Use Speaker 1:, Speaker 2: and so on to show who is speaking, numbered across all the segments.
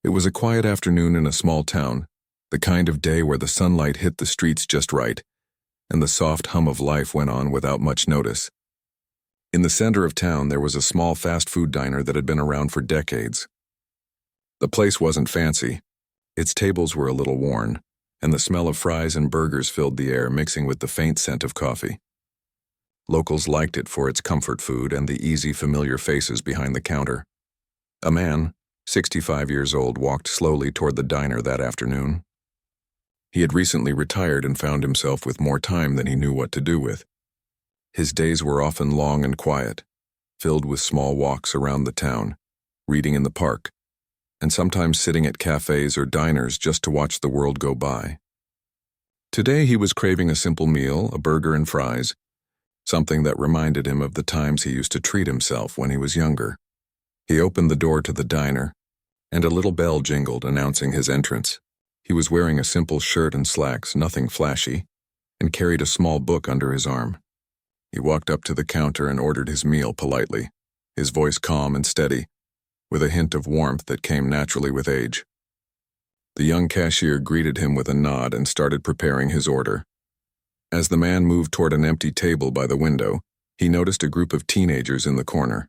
Speaker 1: It was a quiet afternoon in a small town, the kind of day where the sunlight hit the streets just right, and the soft hum of life went on without much notice. In the center of town, there was a small fast food diner that had been around for decades. The place wasn't fancy. Its tables were a little worn, and the smell of fries and burgers filled the air, mixing with the faint scent of coffee. Locals liked it for its comfort food and the easy, familiar faces behind the counter. A man, 65 years old, walked slowly toward the diner that afternoon. He had recently retired and found himself with more time than he knew what to do with. His days were often long and quiet, filled with small walks around the town, reading in the park, and sometimes sitting at cafes or diners just to watch the world go by. Today he was craving a simple meal, a burger and fries, something that reminded him of the times he used to treat himself when he was younger. He opened the door to the diner, and a little bell jingled, announcing his entrance. He was wearing a simple shirt and slacks, nothing flashy, and carried a small book under his arm. He walked up to the counter and ordered his meal politely, his voice calm and steady, with a hint of warmth that came naturally with age. The young cashier greeted him with a nod and started preparing his order. As the man moved toward an empty table by the window, he noticed a group of teenagers in the corner.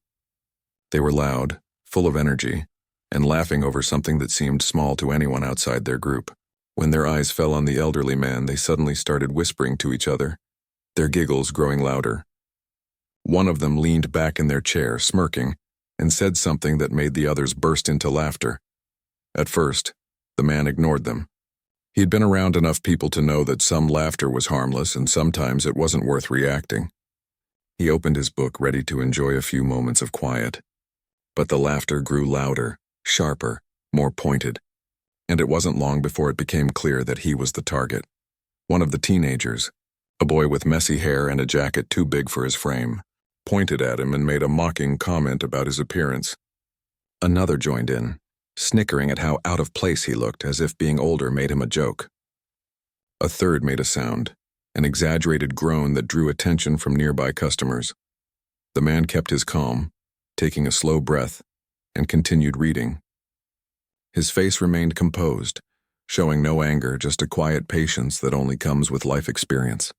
Speaker 1: They were loud, full of energy, and laughing over something that seemed small to anyone outside their group. When their eyes fell on the elderly man, they suddenly started whispering to each other, their giggles growing louder. One of them leaned back in their chair, smirking, and said something that made the others burst into laughter. At first, the man ignored them. He had been around enough people to know that some laughter was harmless and sometimes it wasn't worth reacting. He opened his book, ready to enjoy a few moments of quiet. But the laughter grew louder, sharper, more pointed, and it wasn't long before it became clear that he was the target. One of the teenagers, a boy with messy hair and a jacket too big for his frame, pointed at him and made a mocking comment about his appearance. Another joined in, snickering at how out of place he looked, as if being older made him a joke. A third made a sound, an exaggerated groan that drew attention from nearby customers. The man kept his calm, taking a slow breath, and continued reading. His face remained composed, showing no anger, just a quiet patience that only comes with life experience.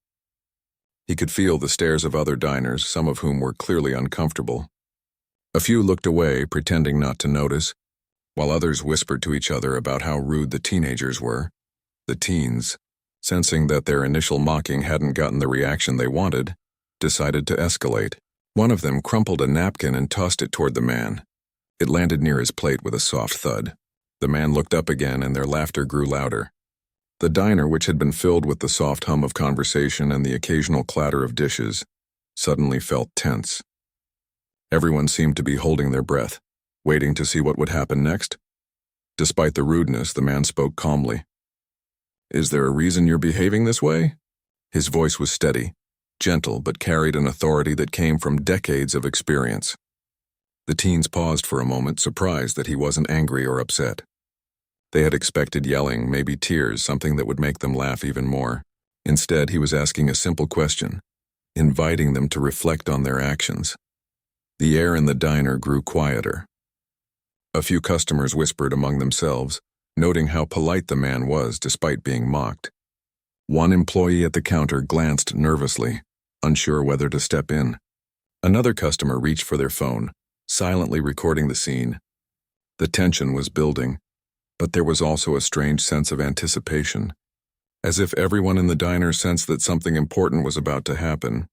Speaker 1: He could feel the stares of other diners, some of whom were clearly uncomfortable. A few looked away, pretending not to notice, while others whispered to each other about how rude the teenagers were. The teens, sensing that their initial mocking hadn't gotten the reaction they wanted, decided to escalate. One of them crumpled a napkin and tossed it toward the man. It landed near his plate with a soft thud. The man looked up again and their laughter grew louder. The diner, which had been filled with the soft hum of conversation and the occasional clatter of dishes, suddenly felt tense. Everyone seemed to be holding their breath, waiting to see what would happen next. Despite the rudeness, the man spoke calmly. "Is there a reason you're behaving this way?" His voice was steady, gentle, but carried an authority that came from decades of experience. The teens paused for a moment, surprised that he wasn't angry or upset. They had expected yelling, maybe tears, something that would make them laugh even more. Instead, he was asking a simple question, inviting them to reflect on their actions. The air in the diner grew quieter. A few customers whispered among themselves, noting how polite the man was despite being mocked. One employee at the counter glanced nervously, unsure whether to step in. Another customer reached for their phone, silently recording the scene. The tension was building, but there was also a strange sense of anticipation. As if everyone in the diner sensed that something important was about to happen,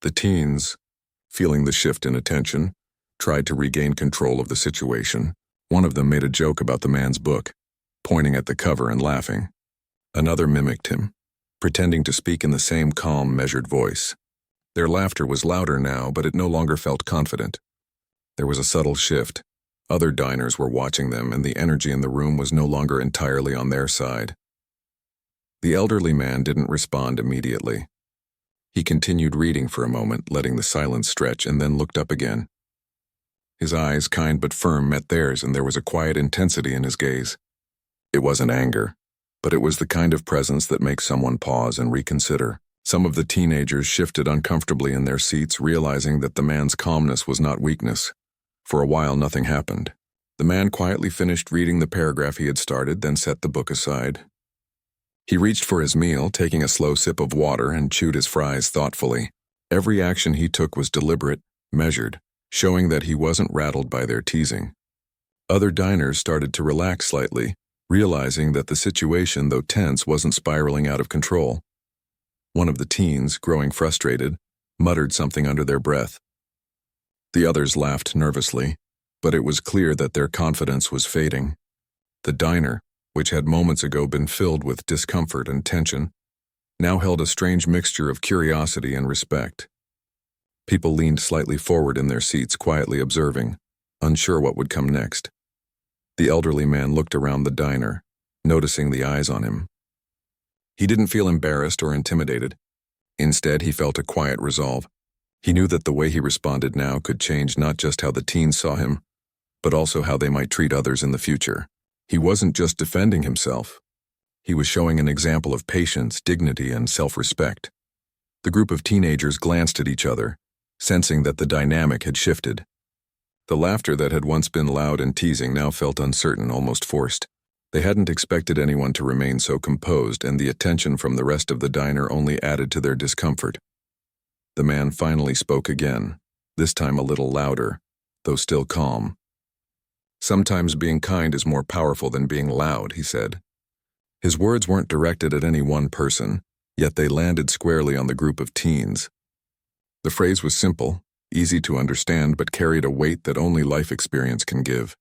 Speaker 1: the teens, feeling the shift in attention, tried to regain control of the situation. One of them made a joke about the man's book, pointing at the cover and laughing. Another mimicked him, pretending to speak in the same calm, measured voice. Their laughter was louder now, but it no longer felt confident. There was a subtle shift. Other diners were watching them, and the energy in the room was no longer entirely on their side. The elderly man didn't respond immediately. He continued reading for a moment, letting the silence stretch, and then looked up again. His eyes, kind but firm, met theirs, and there was a quiet intensity in his gaze. It wasn't anger, but it was the kind of presence that makes someone pause and reconsider. Some of the teenagers shifted uncomfortably in their seats, realizing that the man's calmness was not weakness. For a while, nothing happened. The man quietly finished reading the paragraph he had started, then set the book aside. He reached for his meal, taking a slow sip of water, and chewed his fries thoughtfully. Every action he took was deliberate, measured, showing that he wasn't rattled by their teasing. Other diners started to relax slightly, realizing that the situation, though tense, wasn't spiraling out of control. One of the teens, growing frustrated, muttered something under their breath. The others laughed nervously, but it was clear that their confidence was fading. The diner, which had moments ago been filled with discomfort and tension, now held a strange mixture of curiosity and respect. People leaned slightly forward in their seats, quietly observing, unsure what would come next. The elderly man looked around the diner, noticing the eyes on him. He didn't feel embarrassed or intimidated. Instead, he felt a quiet resolve. He knew that the way he responded now could change not just how the teens saw him, but also how they might treat others in the future. He wasn't just defending himself. He was showing an example of patience, dignity, and self-respect. The group of teenagers glanced at each other, sensing that the dynamic had shifted. The laughter that had once been loud and teasing now felt uncertain, almost forced. They hadn't expected anyone to remain so composed, and the attention from the rest of the diner only added to their discomfort. The man finally spoke again, this time a little louder, though still calm. "Sometimes being kind is more powerful than being loud," he said. His words weren't directed at any one person, yet they landed squarely on the group of teens. The phrase was simple, easy to understand, but carried a weight that only life experience can give.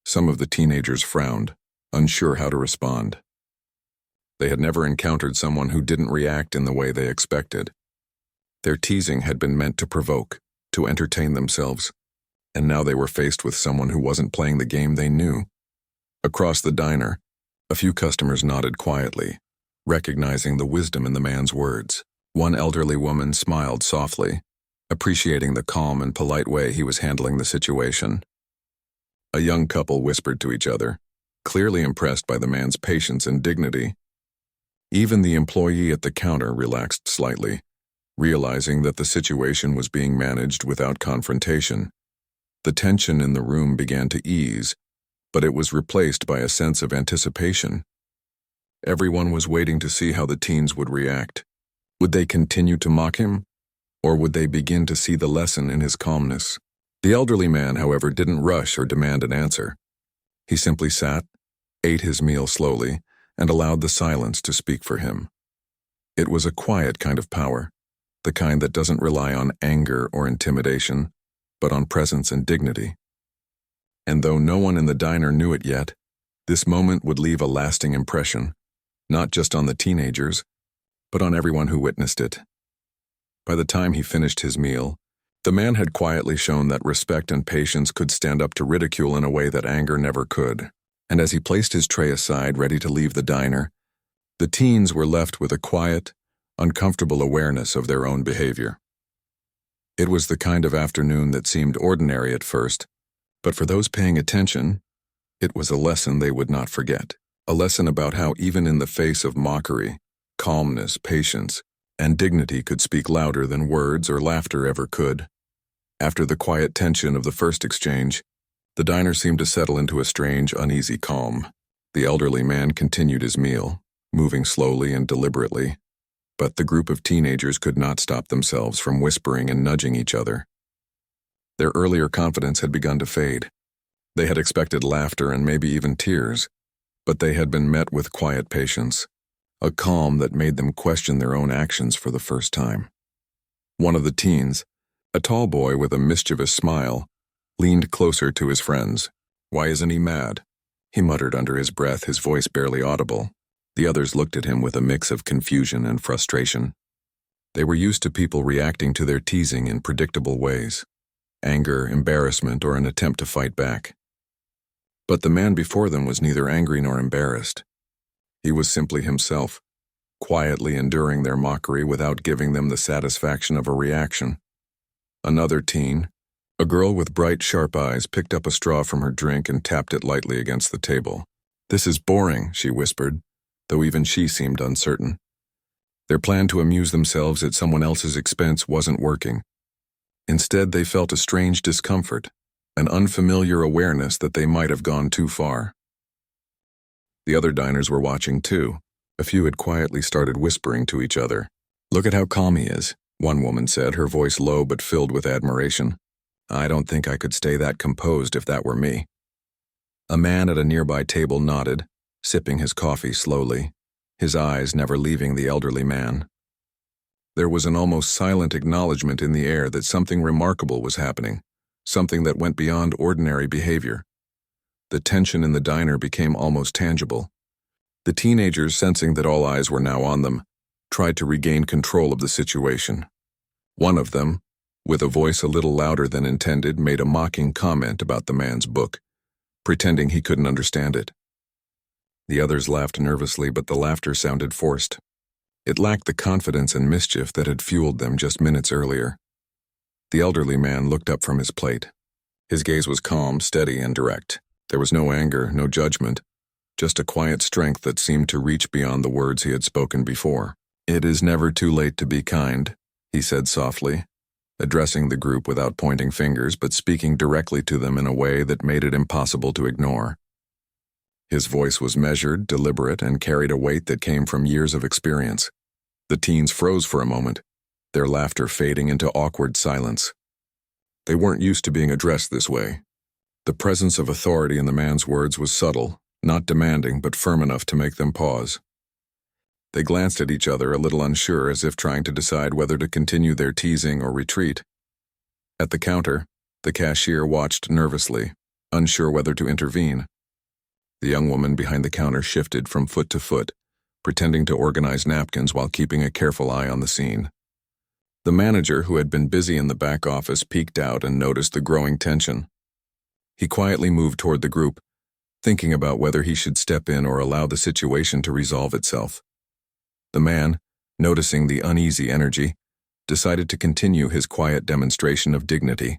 Speaker 1: Some of the teenagers frowned, unsure how to respond. They had never encountered someone who didn't react in the way they expected. Their teasing had been meant to provoke, to entertain themselves, and now they were faced with someone who wasn't playing the game they knew. Across the diner, a few customers nodded quietly, recognizing the wisdom in the man's words. One elderly woman smiled softly, appreciating the calm and polite way he was handling the situation. A young couple whispered to each other, clearly impressed by the man's patience and dignity. Even the employee at the counter relaxed slightly, realizing that the situation was being managed without confrontation. The tension in the room began to ease, but it was replaced by a sense of anticipation. Everyone was waiting to see how the teens would react. Would they continue to mock him, or would they begin to see the lesson in his calmness? The elderly man, however, didn't rush or demand an answer. He simply sat, ate his meal slowly, and allowed the silence to speak for him. It was a quiet kind of power, the kind that doesn't rely on anger or intimidation, but on presence and dignity. And though no one in the diner knew it yet, this moment would leave a lasting impression, not just on the teenagers, but on everyone who witnessed it. By the time he finished his meal, the man had quietly shown that respect and patience could stand up to ridicule in a way that anger never could. And as he placed his tray aside, ready to leave the diner, the teens were left with a quiet, uncomfortable awareness of their own behavior. It was the kind of afternoon that seemed ordinary at first, but for those paying attention, it was a lesson they would not forget. A lesson about how even in the face of mockery, calmness, patience, and dignity could speak louder than words or laughter ever could. After the quiet tension of the first exchange, the diner seemed to settle into a strange, uneasy calm. The elderly man continued his meal, moving slowly and deliberately, but the group of teenagers could not stop themselves from whispering and nudging each other. Their earlier confidence had begun to fade. They had expected laughter and maybe even tears, but they had been met with quiet patience, a calm that made them question their own actions for the first time. One of the teens, a tall boy with a mischievous smile, leaned closer to his friends. "Why isn't he mad?" he muttered under his breath, his voice barely audible. The others looked at him with a mix of confusion and frustration. They were used to people reacting to their teasing in predictable ways: anger, embarrassment, or an attempt to fight back. But the man before them was neither angry nor embarrassed. He was simply himself, quietly enduring their mockery without giving them the satisfaction of a reaction. Another teen, a girl with bright, sharp eyes, picked up a straw from her drink and tapped it lightly against the table. "This is boring," she whispered, though even she seemed uncertain. Their plan to amuse themselves at someone else's expense wasn't working. Instead, they felt a strange discomfort, an unfamiliar awareness that they might have gone too far. The other diners were watching too. A few had quietly started whispering to each other. "Look at how calm he is," one woman said, her voice low but filled with admiration. "I don't think I could stay that composed if that were me." A man at a nearby table nodded, sipping his coffee slowly, his eyes never leaving the elderly man. There was an almost silent acknowledgement in the air that something remarkable was happening, something that went beyond ordinary behavior. The tension in the diner became almost tangible. The teenagers, sensing that all eyes were now on them, tried to regain control of the situation. One of them, with a voice a little louder than intended, made a mocking comment about the man's book, pretending he couldn't understand it. The others laughed nervously, but the laughter sounded forced. It lacked the confidence and mischief that had fueled them just minutes earlier. The elderly man looked up from his plate. His gaze was calm, steady, and direct. There was no anger, no judgment, just a quiet strength that seemed to reach beyond the words he had spoken before. "It is never too late to be kind," he said softly, addressing the group without pointing fingers but speaking directly to them in a way that made it impossible to ignore. His voice was measured, deliberate, and carried a weight that came from years of experience. The teens froze for a moment, their laughter fading into awkward silence. They weren't used to being addressed this way. The presence of authority in the man's words was subtle, not demanding, but firm enough to make them pause. They glanced at each other, a little unsure, as if trying to decide whether to continue their teasing or retreat. At the counter, the cashier watched nervously, unsure whether to intervene. The young woman behind the counter shifted from foot to foot, pretending to organize napkins while keeping a careful eye on the scene. The manager, who had been busy in the back office, peeked out and noticed the growing tension. He quietly moved toward the group, thinking about whether he should step in or allow the situation to resolve itself. The man, noticing the uneasy energy, decided to continue his quiet demonstration of dignity.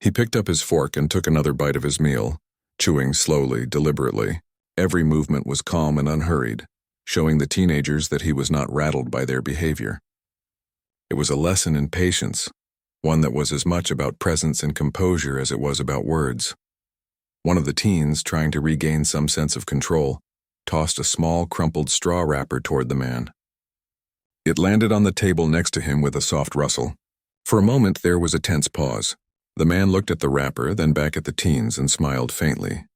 Speaker 1: He picked up his fork and took another bite of his meal, chewing slowly, deliberately. Every movement was calm and unhurried, showing the teenagers that he was not rattled by their behavior. It was a lesson in patience, one that was as much about presence and composure as it was about words. One of the teens, trying to regain some sense of control, tossed a small, crumpled straw wrapper toward the man. It landed on the table next to him with a soft rustle. For a moment there was a tense pause. The man looked at the wrapper, then back at the teens, and smiled faintly.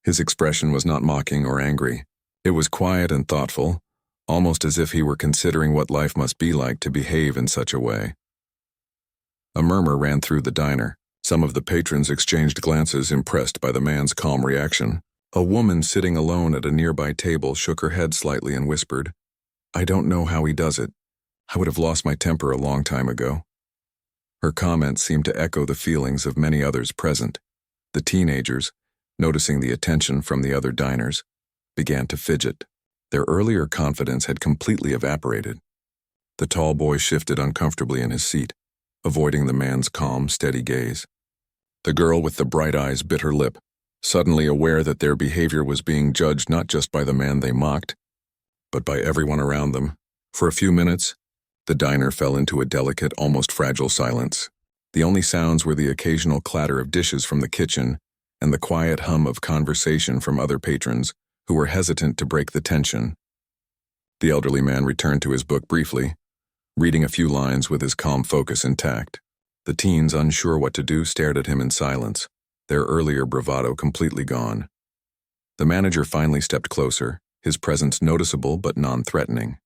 Speaker 1: His expression was not mocking or angry. It was quiet and thoughtful, almost as if he were considering what life must be like to behave in such a way. A murmur ran through the diner. Some of the patrons exchanged glances, impressed by the man's calm reaction. A woman sitting alone at a nearby table shook her head slightly and whispered, "I don't know how he does it. I would have lost my temper a long time ago." Her comment seemed to echo the feelings of many others present. The teenagers, noticing the attention from the other diners, began to fidget. Their earlier confidence had completely evaporated. The tall boy shifted uncomfortably in his seat, avoiding the man's calm, steady gaze. The girl with the bright eyes bit her lip, suddenly aware that their behavior was being judged not just by the man they mocked, but by everyone around them. For a few minutes, the diner fell into a delicate, almost fragile silence. The only sounds were the occasional clatter of dishes from the kitchen and the quiet hum of conversation from other patrons who were hesitant to break the tension. The elderly man returned to his book briefly, reading a few lines with his calm focus intact. The teens, unsure what to do, stared at him in silence, their earlier bravado completely gone. The manager finally stepped closer, his presence noticeable but non-threatening.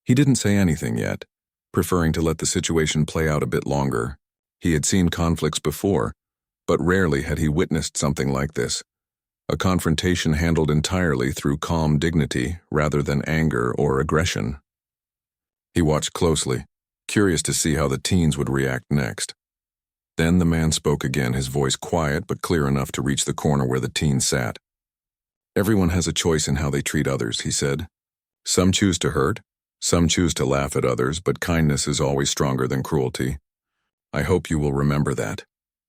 Speaker 1: He didn't say anything yet, preferring to let the situation play out a bit longer. He had seen conflicts before, but rarely had he witnessed something like this, a confrontation handled entirely through calm dignity rather than anger or aggression. He watched closely, curious to see how the teens would react next. Then the man spoke again, his voice quiet but clear enough to reach the corner where the teens sat. "Everyone has a choice in how they treat others," he said. "Some choose to hurt, some choose to laugh at others, but kindness is always stronger than cruelty. I hope you will remember that."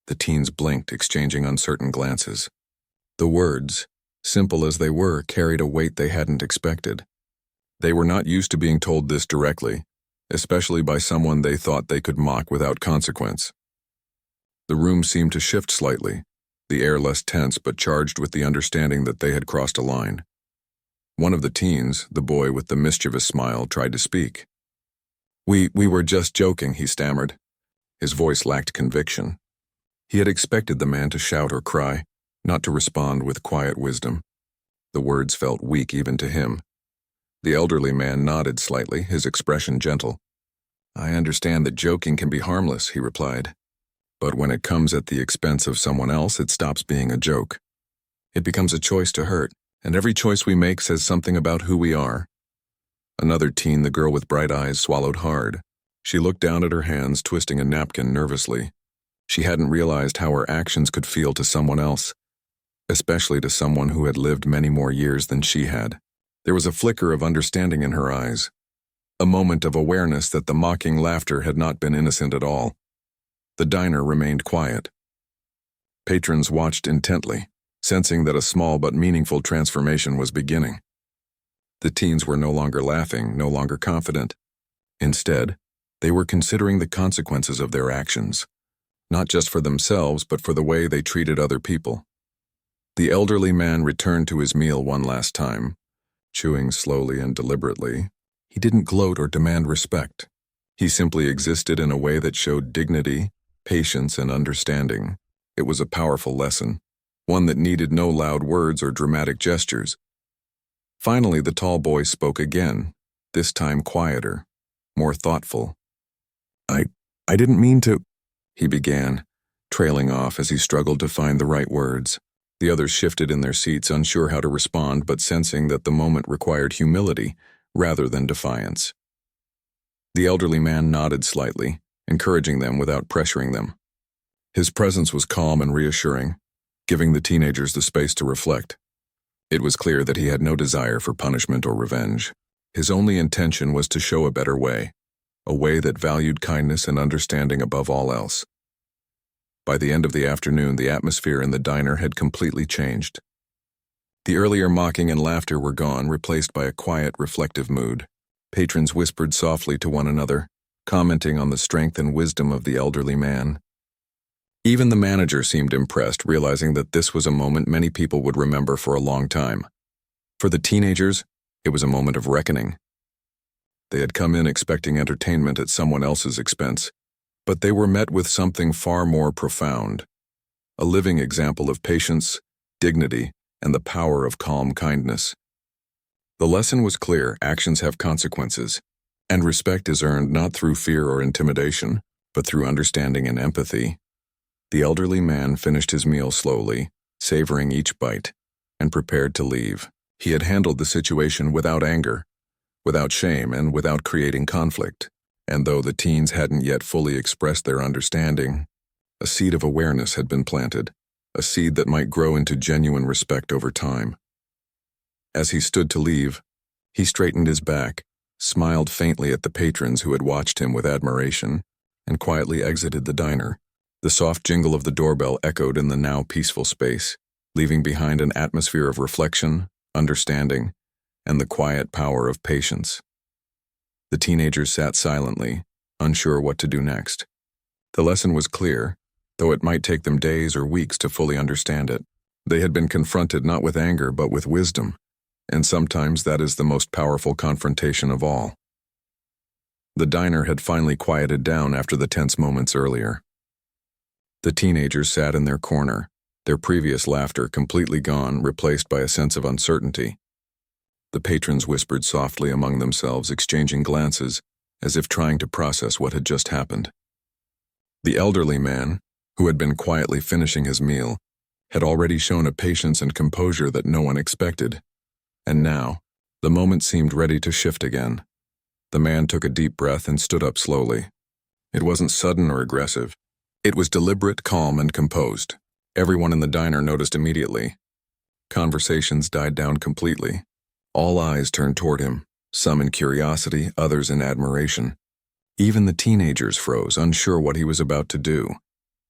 Speaker 1: The teens blinked, exchanging uncertain glances. The words, simple as they were, carried a weight they hadn't expected. They were not used to being told this directly, especially by someone they thought they could mock without consequence. The room seemed to shift slightly, the air less tense but charged with the understanding that they had crossed a line. One of the teens, the boy with the mischievous smile, tried to speak. We were just joking," he stammered. His voice lacked conviction. He had expected the man to shout or cry, not to respond with quiet wisdom. The words felt weak even to him. The elderly man nodded slightly, his expression gentle. "I understand that joking can be harmless," he replied. "But when it comes at the expense of someone else, it stops being a joke. It becomes a choice to hurt, and every choice we make says something about who we are." Another teen, the girl with bright eyes, swallowed hard. She looked down at her hands, twisting a napkin nervously. She hadn't realized how her actions could feel to someone else, especially to someone who had lived many more years than she had. There was a flicker of understanding in her eyes, a moment of awareness that the mocking laughter had not been innocent at all. The diner remained quiet. Patrons watched intently, sensing that a small but meaningful transformation was beginning. The teens were no longer laughing, no longer confident. Instead, they were considering the consequences of their actions, not just for themselves, but for the way they treated other people. The elderly man returned to his meal one last time, chewing slowly and deliberately. He didn't gloat or demand respect. He simply existed in a way that showed dignity, patience, and understanding. It was a powerful lesson, one that needed no loud words or dramatic gestures. Finally, the tall boy spoke again, this time quieter, more thoughtful. I didn't mean to," he began, trailing off as he struggled to find the right words. The others shifted in their seats, unsure how to respond, but sensing that the moment required humility rather than defiance. The elderly man nodded slightly, encouraging them without pressuring them. His presence was calm and reassuring, giving the teenagers the space to reflect. It was clear that he had no desire for punishment or revenge. His only intention was to show a better way, a way that valued kindness and understanding above all else. By the end of the afternoon, the atmosphere in the diner had completely changed. The earlier mocking and laughter were gone, replaced by a quiet, reflective mood. Patrons whispered softly to one another, commenting on the strength and wisdom of the elderly man. Even the manager seemed impressed, realizing that this was a moment many people would remember for a long time. For the teenagers, it was a moment of reckoning. They had come in expecting entertainment at someone else's expense, but they were met with something far more profound, a living example of patience, dignity, and the power of calm kindness. The lesson was clear: actions have consequences, and respect is earned not through fear or intimidation, but through understanding and empathy. The elderly man finished his meal slowly, savoring each bite, and prepared to leave. He had handled the situation without anger, without shame, and without creating conflict. And though the teens hadn't yet fully expressed their understanding, a seed of awareness had been planted, a seed that might grow into genuine respect over time. As he stood to leave, he straightened his back, smiled faintly at the patrons who had watched him with admiration, and quietly exited the diner. The soft jingle of the doorbell echoed in the now peaceful space, leaving behind an atmosphere of reflection, understanding, and the quiet power of patience. The teenagers sat silently, unsure what to do next. The lesson was clear, though it might take them days or weeks to fully understand it. They had been confronted not with anger but with wisdom, and sometimes that is the most powerful confrontation of all. The diner had finally quieted down after the tense moments earlier. The teenagers sat in their corner, their previous laughter completely gone, replaced by a sense of uncertainty. The patrons whispered softly among themselves, exchanging glances, as if trying to process what had just happened. The elderly man, who had been quietly finishing his meal, had already shown a patience and composure that no one expected. And now, the moment seemed ready to shift again. The man took a deep breath and stood up slowly. It wasn't sudden or aggressive. It was deliberate, calm, and composed. Everyone in the diner noticed immediately. Conversations died down completely. All eyes turned toward him, some in curiosity, others in admiration. Even the teenagers froze, unsure what he was about to do.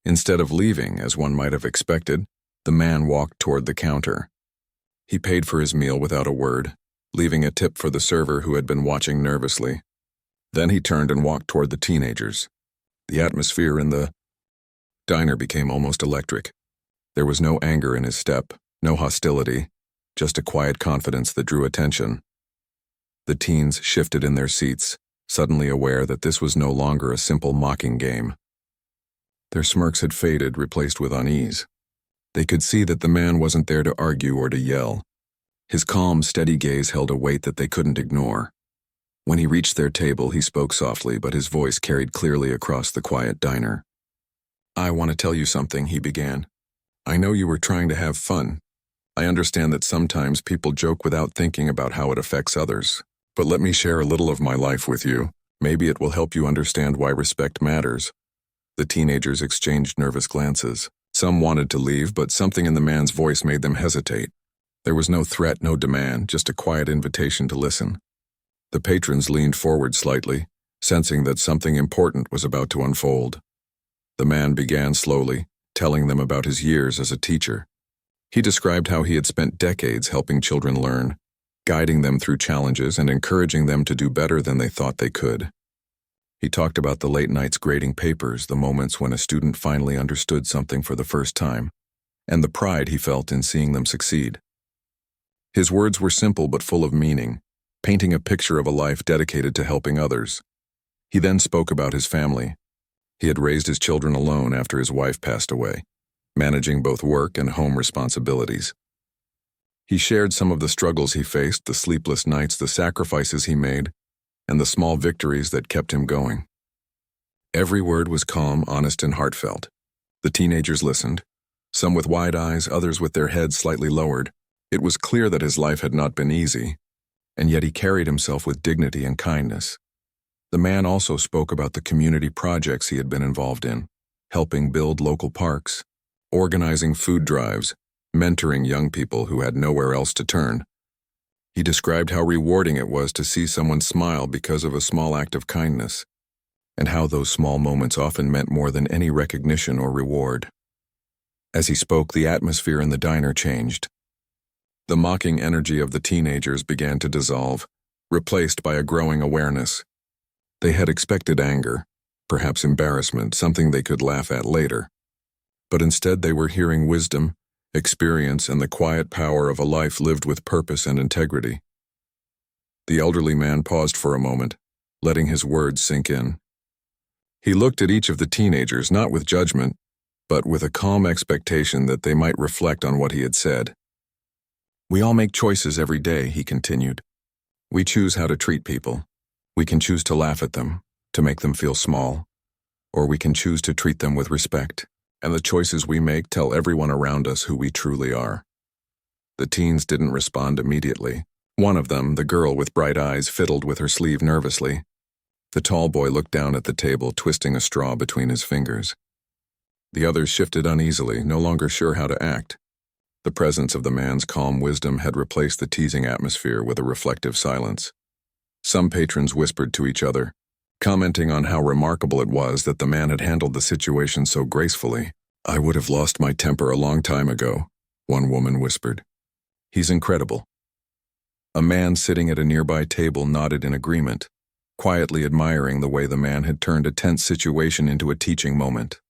Speaker 1: Instead of leaving, as one might have expected, the man walked toward the counter. He paid for his meal without a word, leaving a tip for the server who had been watching nervously. Then he turned and walked toward the teenagers. The atmosphere in the diner became almost electric. There was no anger in his step, no hostility, just a quiet confidence that drew attention. The teens shifted in their seats, suddenly aware that this was no longer a simple mocking game. Their smirks had faded, replaced with unease. They could see that the man wasn't there to argue or to yell. His calm, steady gaze held a weight that they couldn't ignore. When he reached their table, he spoke softly, but his voice carried clearly across the quiet diner. "I want to tell you something," he began. "I know you were trying to have fun. I understand that sometimes people joke without thinking about how it affects others. But let me share a little of my life with you. Maybe it will help you understand why respect matters." The teenagers exchanged nervous glances. Some wanted to leave, but something in the man's voice made them hesitate. There was no threat, no demand, just a quiet invitation to listen. The patrons leaned forward slightly, sensing that something important was about to unfold. The man began slowly, telling them about his years as a teacher. He described how he had spent decades helping children learn, guiding them through challenges and encouraging them to do better than they thought they could. He talked about the late nights grading papers, the moments when a student finally understood something for the first time, and the pride he felt in seeing them succeed. His words were simple but full of meaning, painting a picture of a life dedicated to helping others. He then spoke about his family. He had raised his children alone after his wife passed away, managing both work and home responsibilities. He shared some of the struggles he faced, the sleepless nights, the sacrifices he made, and the small victories that kept him going. Every word was calm, honest, and heartfelt. The teenagers listened, some with wide eyes, others with their heads slightly lowered. It was clear that his life had not been easy, and yet he carried himself with dignity and kindness. The man also spoke about the community projects he had been involved in, helping build local parks, organizing food drives, mentoring young people who had nowhere else to turn. He described how rewarding it was to see someone smile because of a small act of kindness, and how those small moments often meant more than any recognition or reward. As he spoke, the atmosphere in the diner changed. The mocking energy of the teenagers began to dissolve, replaced by a growing awareness. They had expected anger, perhaps embarrassment, something they could laugh at later. But instead they were hearing wisdom, experience, and the quiet power of a life lived with purpose and integrity. The elderly man paused for a moment, letting his words sink in. He looked at each of the teenagers, not with judgment, but with a calm expectation that they might reflect on what he had said. "We all make choices every day," he continued. "We choose how to treat people. We can choose to laugh at them, to make them feel small, or we can choose to treat them with respect. And the choices we make tell everyone around us who we truly are." The teens didn't respond immediately. One of them, the girl with bright eyes, fiddled with her sleeve nervously. The tall boy looked down at the table, twisting a straw between his fingers. The others shifted uneasily, no longer sure how to act. The presence of the man's calm wisdom had replaced the teasing atmosphere with a reflective silence. Some patrons whispered to each other, commenting on how remarkable it was that the man had handled the situation so gracefully. "I would have lost my temper a long time ago," one woman whispered. "He's incredible." A man sitting at a nearby table nodded in agreement, quietly admiring the way the man had turned a tense situation into a teaching moment.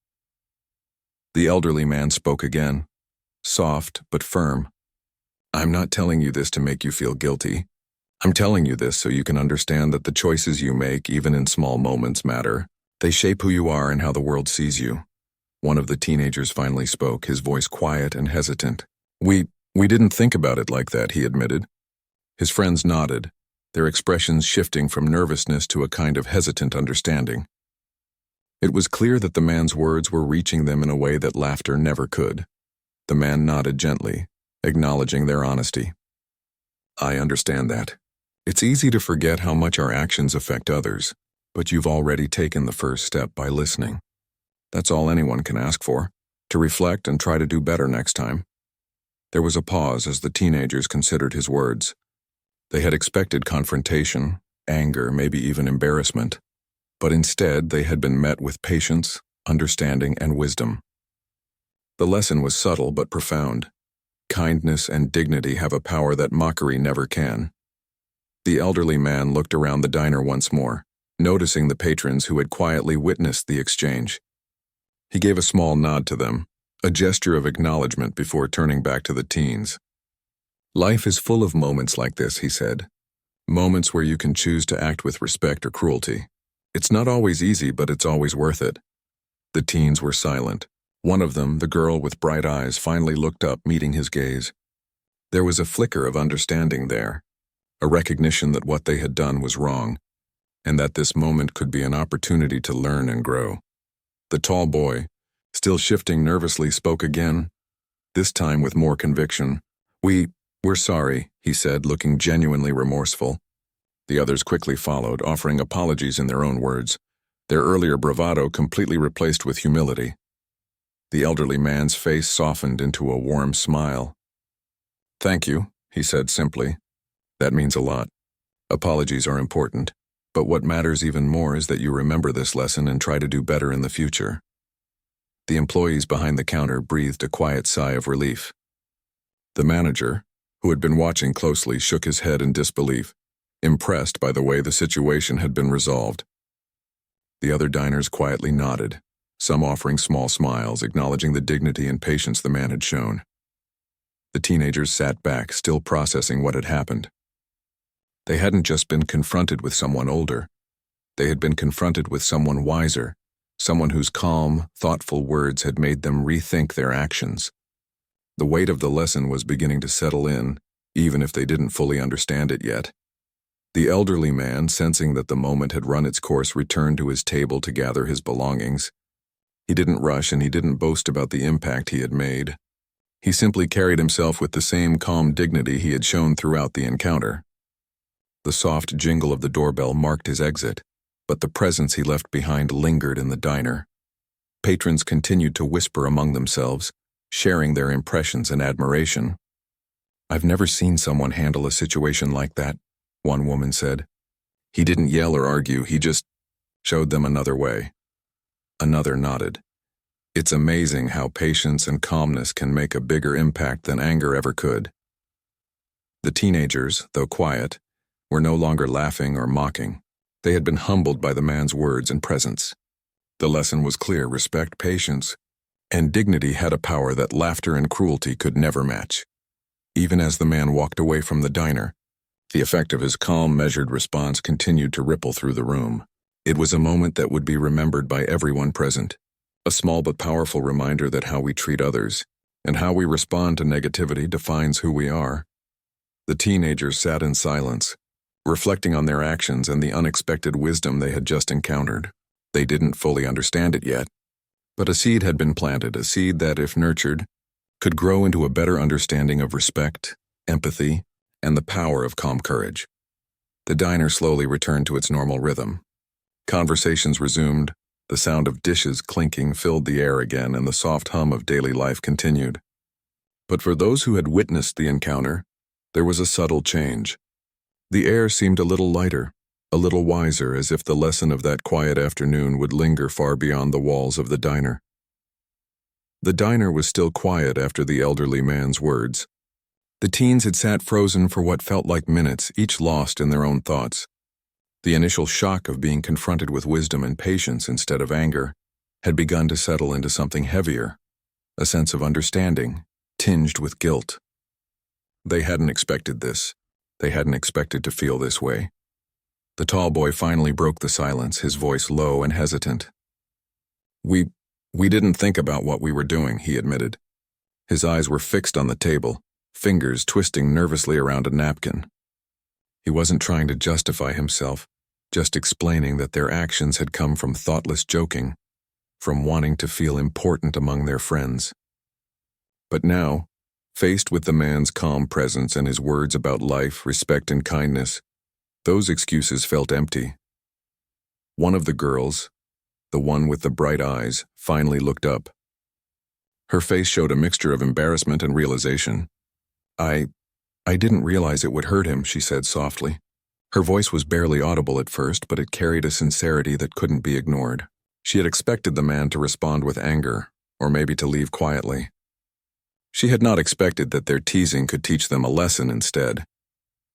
Speaker 1: The elderly man spoke again, soft but firm. "I'm not telling you this to make you feel guilty. I'm telling you this so you can understand that the choices you make, even in small moments, matter. They shape who you are and how the world sees you." One of the teenagers finally spoke, his voice quiet and hesitant. We didn't think about it like that," he admitted. His friends nodded, their expressions shifting from nervousness to a kind of hesitant understanding. It was clear that the man's words were reaching them in a way that laughter never could. The man nodded gently, acknowledging their honesty. "I understand that. It's easy to forget how much our actions affect others, but you've already taken the first step by listening. That's all anyone can ask for, to reflect and try to do better next time." There was a pause as the teenagers considered his words. They had expected confrontation, anger, maybe even embarrassment, but instead they had been met with patience, understanding, and wisdom. The lesson was subtle but profound. Kindness and dignity have a power that mockery never can. The elderly man looked around the diner once more, noticing the patrons who had quietly witnessed the exchange. He gave a small nod to them, a gesture of acknowledgement before turning back to the teens. Life is full of moments like this, he said. Moments where you can choose to act with respect or cruelty. It's not always easy, but it's always worth it. The teens were silent. One of them, the girl with bright eyes, finally looked up, meeting his gaze. There was a flicker of understanding there, a recognition that what they had done was wrong, and that this moment could be an opportunity to learn and grow. The tall boy, still shifting nervously, spoke again, this time with more conviction. We're sorry, he said, looking genuinely remorseful. The others quickly followed, offering apologies in their own words, their earlier bravado completely replaced with humility. The elderly man's face softened into a warm smile. Thank you, he said simply. That means a lot. Apologies are important, but what matters even more is that you remember this lesson and try to do better in the future. The employees behind the counter breathed a quiet sigh of relief. The manager, who had been watching closely, shook his head in disbelief, impressed by the way the situation had been resolved. The other diners quietly nodded, some offering small smiles, acknowledging the dignity and patience the man had shown. The teenagers sat back, still processing what had happened. They hadn't just been confronted with someone older. They had been confronted with someone wiser, someone whose calm, thoughtful words had made them rethink their actions. The weight of the lesson was beginning to settle in, even if they didn't fully understand it yet. The elderly man, sensing that the moment had run its course, returned to his table to gather his belongings. He didn't rush and he didn't boast about the impact he had made. He simply carried himself with the same calm dignity he had shown throughout the encounter. The soft jingle of the doorbell marked his exit, but the presence he left behind lingered in the diner. Patrons continued to whisper among themselves, sharing their impressions and admiration. I've never seen someone handle a situation like that, one woman said. He didn't yell or argue, he just showed them another way. Another nodded. It's amazing how patience and calmness can make a bigger impact than anger ever could. The teenagers, though quiet, were no longer laughing or mocking. They had been humbled by the man's words and presence. The lesson was clear: respect, patience, and dignity had a power that laughter and cruelty could never match. Even as the man walked away from the diner, the effect of his calm, measured response continued to ripple through the room. It was a moment that would be remembered by everyone present, a small but powerful reminder that how we treat others and how we respond to negativity defines who we are. The teenagers sat in silence, reflecting on their actions and the unexpected wisdom they had just encountered. They didn't fully understand it yet, but a seed had been planted, a seed that, if nurtured, could grow into a better understanding of respect, empathy, and the power of calm courage. The diner slowly returned to its normal rhythm. Conversations resumed, the sound of dishes clinking filled the air again, and the soft hum of daily life continued. But for those who had witnessed the encounter, there was a subtle change. The air seemed a little lighter, a little wiser, as if the lesson of that quiet afternoon would linger far beyond the walls of the diner. The diner was still quiet after the elderly man's words. The teens had sat frozen for what felt like minutes, each lost in their own thoughts. The initial shock of being confronted with wisdom and patience instead of anger had begun to settle into something heavier, a sense of understanding, tinged with guilt. They hadn't expected this. They hadn't expected to feel this way. The tall boy finally broke the silence, his voice low and hesitant. We didn't think about what we were doing, he admitted. His eyes were fixed on the table, fingers twisting nervously around a napkin. He wasn't trying to justify himself, just explaining that their actions had come from thoughtless joking, from wanting to feel important among their friends. But now, faced with the man's calm presence and his words about life, respect, and kindness, those excuses felt empty. One of the girls, the one with the bright eyes, finally looked up. Her face showed a mixture of embarrassment and realization. I didn't realize it would hurt him, she said softly. Her voice was barely audible at first, but it carried a sincerity that couldn't be ignored. She had expected the man to respond with anger, or maybe to leave quietly. She had not expected that their teasing could teach them a lesson instead.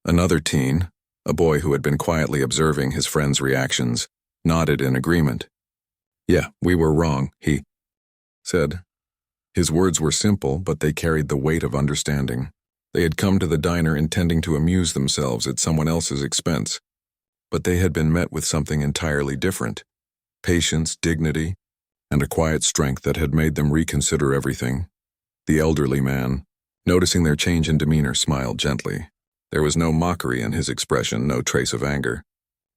Speaker 1: Another teen, a boy who had been quietly observing his friend's reactions, nodded in agreement. Yeah, we were wrong, he said. His words were simple, but they carried the weight of understanding. They had come to the diner intending to amuse themselves at someone else's expense, but they had been met with something entirely different: patience, dignity, and a quiet strength that had made them reconsider everything. The elderly man, noticing their change in demeanor, smiled gently. There was no mockery in his expression, no trace of anger.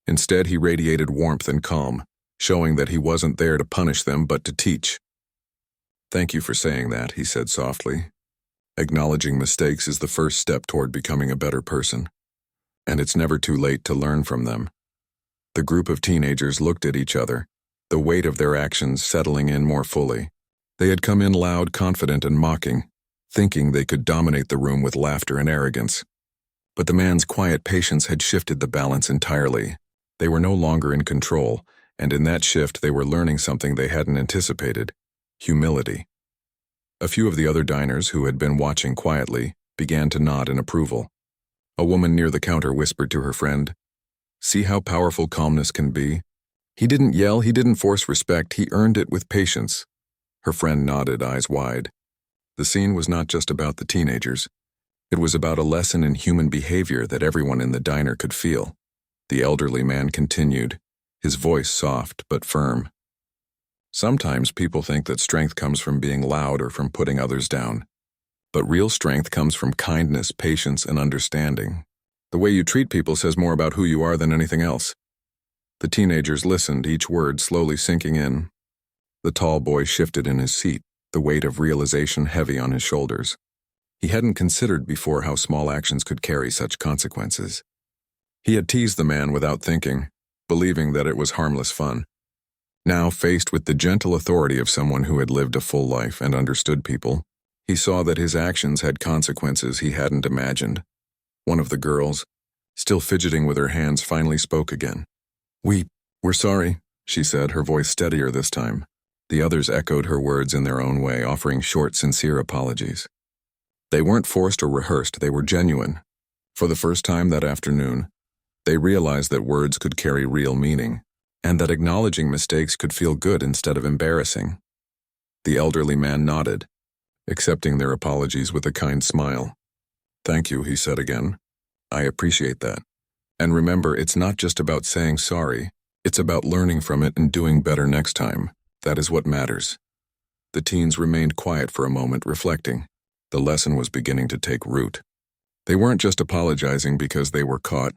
Speaker 1: Instead, he radiated warmth and calm, showing that he wasn't there to punish them but to teach. "Thank you for saying that," he said softly. "Acknowledging mistakes is the first step toward becoming a better person, and it's never too late to learn from them." The group of teenagers looked at each other, the weight of their actions settling in more fully. They had come in loud, confident, and mocking, thinking they could dominate the room with laughter and arrogance. But the man's quiet patience had shifted the balance entirely. They were no longer in control, and in that shift they were learning something they hadn't anticipated: humility. A few of the other diners, who had been watching quietly, began to nod in approval. A woman near the counter whispered to her friend, "See how powerful calmness can be? He didn't yell, he didn't force respect, he earned it with patience." Her friend nodded, eyes wide. The scene was not just about the teenagers. It was about a lesson in human behavior that everyone in the diner could feel. The elderly man continued, his voice soft but firm. "Sometimes people think that strength comes from being loud or from putting others down. But real strength comes from kindness, patience, and understanding. The way you treat people says more about who you are than anything else." The teenagers listened, each word slowly sinking in. The tall boy shifted in his seat, the weight of realization heavy on his shoulders. He hadn't considered before how small actions could carry such consequences. He had teased the man without thinking, believing that it was harmless fun. Now, faced with the gentle authority of someone who had lived a full life and understood people, he saw that his actions had consequences he hadn't imagined. One of the girls, still fidgeting with her hands, finally spoke again. We're sorry," she said, her voice steadier this time. The others echoed her words in their own way, offering short, sincere apologies. They weren't forced or rehearsed, they were genuine. For the first time that afternoon, they realized that words could carry real meaning, and that acknowledging mistakes could feel good instead of embarrassing. The elderly man nodded, accepting their apologies with a kind smile. "Thank you," he said again. "I appreciate that. And remember, it's not just about saying sorry, it's about learning from it and doing better next time. That is what matters." The teens remained quiet for a moment, reflecting. The lesson was beginning to take root. They weren't just apologizing because they were caught.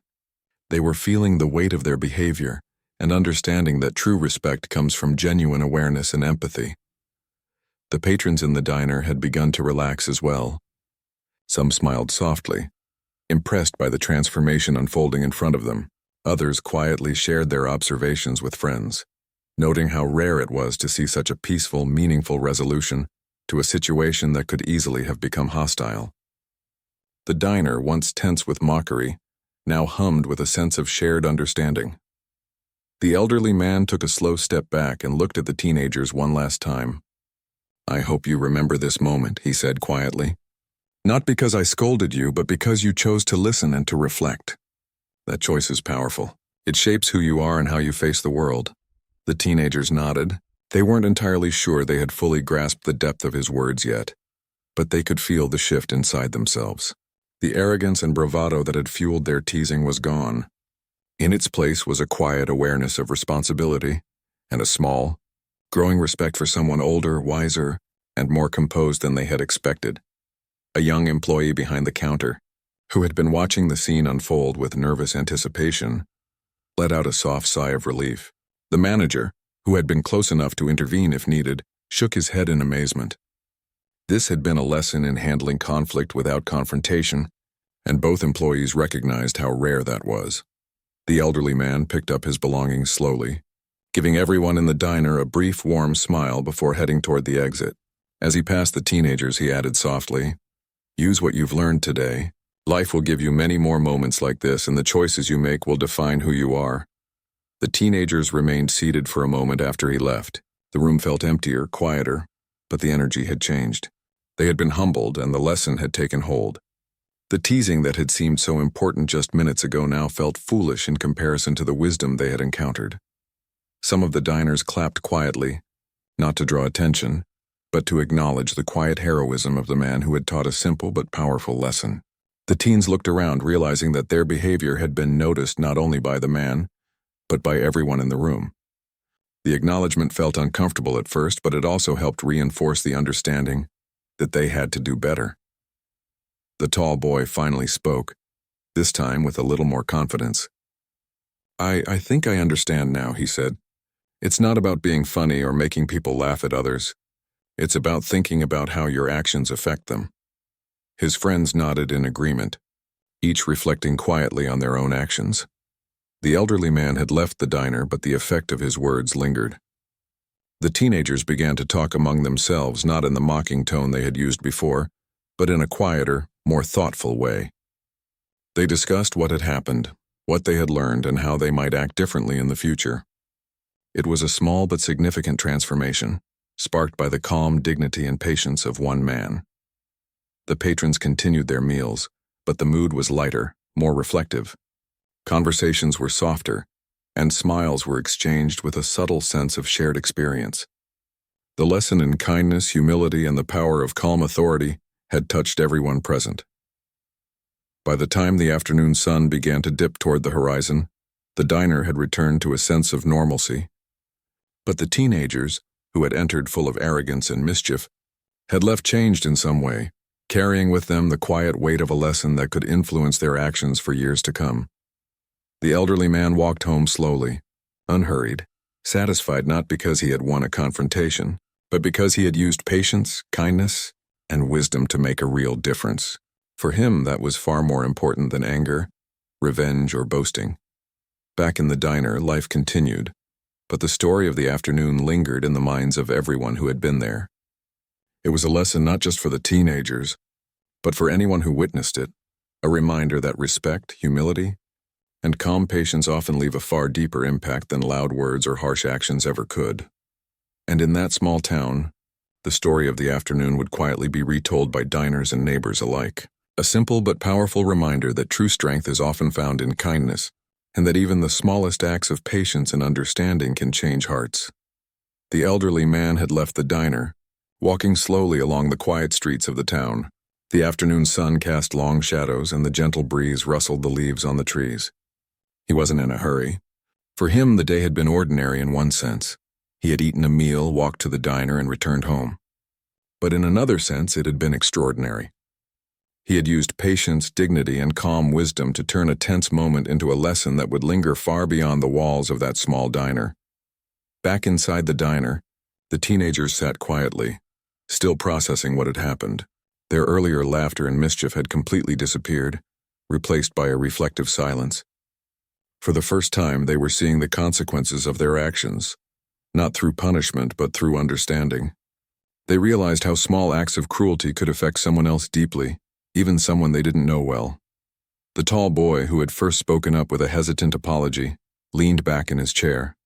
Speaker 1: They were feeling the weight of their behavior and understanding that true respect comes from genuine awareness and empathy. The patrons in the diner had begun to relax as well. Some smiled softly, impressed by the transformation unfolding in front of them. Others quietly shared their observations with friends, noting how rare it was to see such a peaceful, meaningful resolution to a situation that could easily have become hostile. The diner, once tense with mockery, now hummed with a sense of shared understanding. The elderly man took a slow step back and looked at the teenagers one last time. "I hope you remember this moment," he said quietly. "Not because I scolded you, but because you chose to listen and to reflect. That choice is powerful. It shapes who you are and how you face the world." The teenagers nodded. They weren't entirely sure they had fully grasped the depth of his words yet, but they could feel the shift inside themselves. The arrogance and bravado that had fueled their teasing was gone. In its place was a quiet awareness of responsibility and a small, growing respect for someone older, wiser, and more composed than they had expected. A young employee behind the counter, who had been watching the scene unfold with nervous anticipation, let out a soft sigh of relief. The manager, who had been close enough to intervene if needed, shook his head in amazement. This had been a lesson in handling conflict without confrontation, and both employees recognized how rare that was. The elderly man picked up his belongings slowly, giving everyone in the diner a brief, warm smile before heading toward the exit. As he passed the teenagers, he added softly, "Use what you've learned today. Life will give you many more moments like this, and the choices you make will define who you are." The teenagers remained seated for a moment after he left. The room felt emptier, quieter, but the energy had changed. They had been humbled, and the lesson had taken hold. The teasing that had seemed so important just minutes ago now felt foolish in comparison to the wisdom they had encountered. Some of the diners clapped quietly, not to draw attention, but to acknowledge the quiet heroism of the man who had taught a simple but powerful lesson. The teens looked around, realizing that their behavior had been noticed not only by the man, but by everyone in the room. The acknowledgement felt uncomfortable at first, but it also helped reinforce the understanding that they had to do better. The tall boy finally spoke, this time with a little more confidence. I think I understand now, he said. It's not about being funny or making people laugh at others. It's about thinking about how your actions affect them. His friends nodded in agreement, each reflecting quietly on their own actions. The elderly man had left the diner, but the effect of his words lingered. The teenagers began to talk among themselves, not in the mocking tone they had used before, but in a quieter, more thoughtful way. They discussed what had happened, what they had learned, and how they might act differently in the future. It was a small but significant transformation, sparked by the calm dignity and patience of one man. The patrons continued their meals, but the mood was lighter, more reflective. Conversations were softer, and smiles were exchanged with a subtle sense of shared experience. The lesson in kindness, humility, and the power of calm authority had touched everyone present. By the time the afternoon sun began to dip toward the horizon, the diner had returned to a sense of normalcy. But the teenagers, who had entered full of arrogance and mischief, had left changed in some way, carrying with them the quiet weight of a lesson that could influence their actions for years to come. The elderly man walked home slowly, unhurried, satisfied not because he had won a confrontation, but because he had used patience, kindness, and wisdom to make a real difference. For him, that was far more important than anger, revenge, or boasting. Back in the diner, life continued, but the story of the afternoon lingered in the minds of everyone who had been there. It was a lesson not just for the teenagers, but for anyone who witnessed it, a reminder that respect, humility, and calm patience often leave a far deeper impact than loud words or harsh actions ever could. And in that small town, the story of the afternoon would quietly be retold by diners and neighbors alike. A simple but powerful reminder that true strength is often found in kindness, and that even the smallest acts of patience and understanding can change hearts. The elderly man had left the diner, walking slowly along the quiet streets of the town. The afternoon sun cast long shadows, and the gentle breeze rustled the leaves on the trees. He wasn't in a hurry. For him, the day had been ordinary in one sense. He had eaten a meal, walked to the diner, and returned home. But in another sense, it had been extraordinary. He had used patience, dignity, and calm wisdom to turn a tense moment into a lesson that would linger far beyond the walls of that small diner. Back inside the diner, the teenagers sat quietly, still processing what had happened. Their earlier laughter and mischief had completely disappeared, replaced by a reflective silence. For the first time, they were seeing the consequences of their actions, not through punishment but through understanding. They realized how small acts of cruelty could affect someone else deeply, even someone they didn't know well. The tall boy, who had first spoken up with a hesitant apology, leaned back in his chair.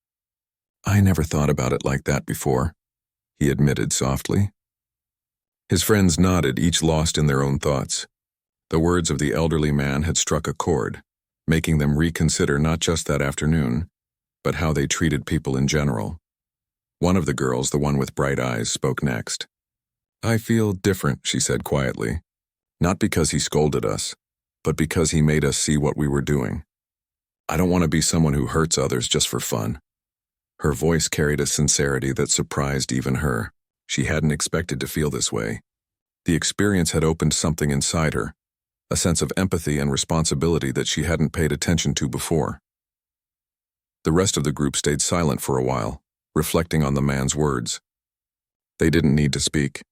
Speaker 1: "I never thought about it like that before," he admitted softly. His friends nodded, each lost in their own thoughts. The words of the elderly man had struck a chord, making them reconsider not just that afternoon, but how they treated people in general. One of the girls, the one with bright eyes, spoke next. "I feel different," she said quietly. "Not because he scolded us, but because he made us see what we were doing. I don't want to be someone who hurts others just for fun." Her voice carried a sincerity that surprised even her. She hadn't expected to feel this way. The experience had opened something inside her, a sense of empathy and responsibility that she hadn't paid attention to before. The rest of the group stayed silent for a while, reflecting on the man's words. They didn't need to speak.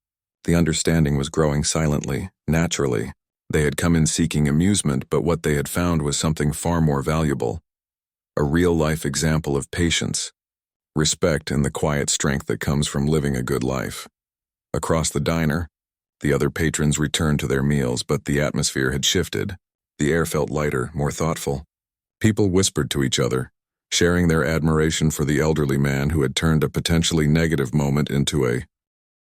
Speaker 1: The understanding was growing silently, naturally. They had come in seeking amusement, but what they had found was something far more valuable. A real-life example of patience, respect, and the quiet strength that comes from living a good life. Across the diner, the other patrons returned to their meals, but the atmosphere had shifted. The air felt lighter, more thoughtful. People whispered to each other, sharing their admiration for the elderly man who had turned a potentially negative moment into a